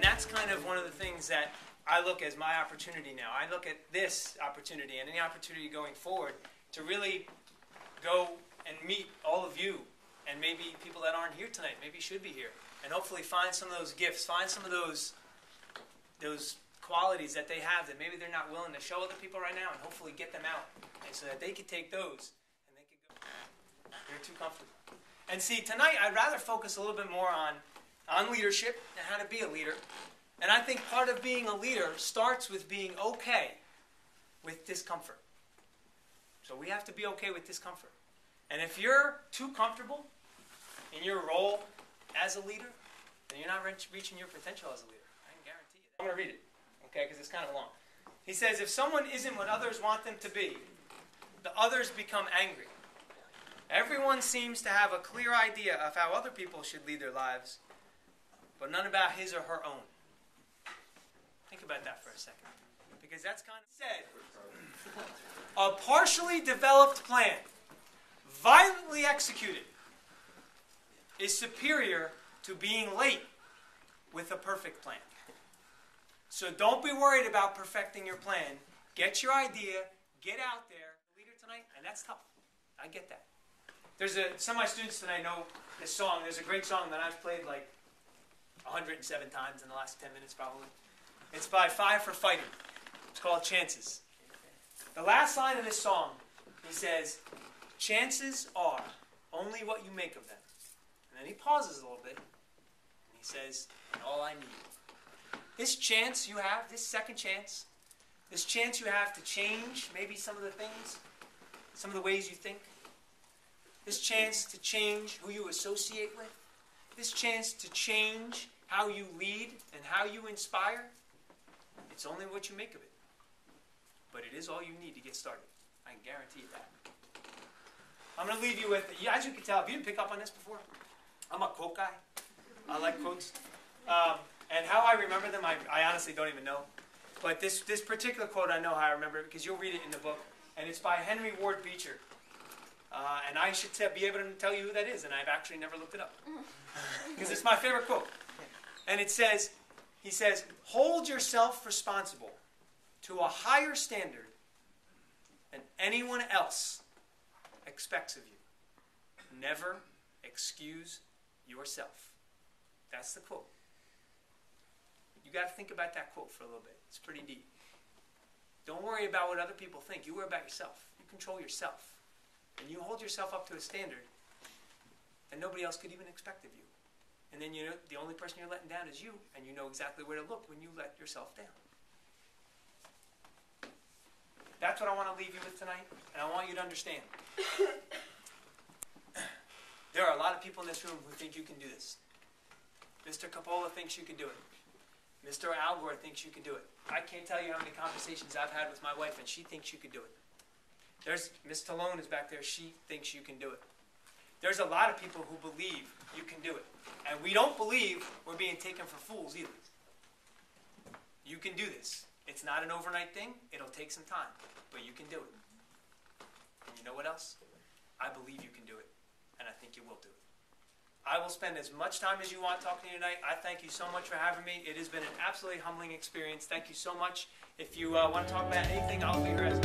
That's kind of one of the things that I look as my opportunity now. I look at this opportunity and any opportunity going forward to really go and meet all of you and maybe people that aren't here tonight, maybe should be here, and hopefully find some of those gifts, find some of those qualities that they have that maybe they're not willing to show other people right now, and hopefully get them out, and so that they could take those and they could go. They're too comfortable. And see, tonight I'd rather focus a little bit more on leadership and how to be a leader. And I think part of being a leader starts with being okay with discomfort. So we have to be okay with discomfort. And if you're too comfortable in your role as a leader, then you're not reaching your potential as a leader. I can guarantee you that. I'm going to read it, okay, because it's kind of long. He says, if someone isn't what others want them to be, the others become angry. Everyone seems to have a clear idea of how other people should lead their lives, but none about his or her own. Think about that for a second. Because that's kind of said. A partially developed plan, violently executed, is superior to being late with a perfect plan. So don't be worried about perfecting your plan. Get your idea, get out there. Leader tonight, and that's tough. I get that. Some of my students tonight know this song. There's a great song that I've played like 107 times in the last 10 minutes probably. It's by Five for Fighting. It's called Chances. The last line of this song, he says, chances are only what you make of them. And then he pauses a little bit, and he says, all I need. This chance you have, this second chance, this chance you have to change maybe some of the things, some of the ways you think, this chance to change who you associate with, this chance to change how you lead and how you inspire, it's only what you make of it. But it is all you need to get started. I can guarantee you that. I'm going to leave you with, as you can tell, if you didn't pick up on this before, I'm a quote guy. I like quotes. And how I remember them, I honestly don't even know. But this particular quote, I know how I remember it because you'll read it in the book. And it's by Henry Ward Beecher. And I should be able to tell you who that is, and I've actually never looked it up. Because it's my favorite quote. And it says, he says, hold yourself responsible to a higher standard than anyone else expects of you. Never excuse yourself. That's the quote. You got to think about that quote for a little bit. It's pretty deep. Don't worry about what other people think. You worry about yourself. You control yourself. And you hold yourself up to a standard that nobody else could even expect of you. And then you know the only person you're letting down is you, and you know exactly where to look when you let yourself down. That's what I want to leave you with tonight, and I want you to understand. There are a lot of people in this room who think you can do this. Mr. Coppola thinks you can do it. Mr. Al Gore thinks you can do it. I can't tell you how many conversations I've had with my wife, and she thinks you can do it. There's Miss Talone is back there. She thinks you can do it. There's a lot of people who believe you can do it. And we don't believe we're being taken for fools either. You can do this. It's not an overnight thing. It'll take some time. But you can do it. And you know what else? I believe you can do it. And I think you will do it. I will spend as much time as you want talking to you tonight. I thank you so much for having me. It has been an absolutely humbling experience. Thank you so much. If you want to talk about anything, I'll be here as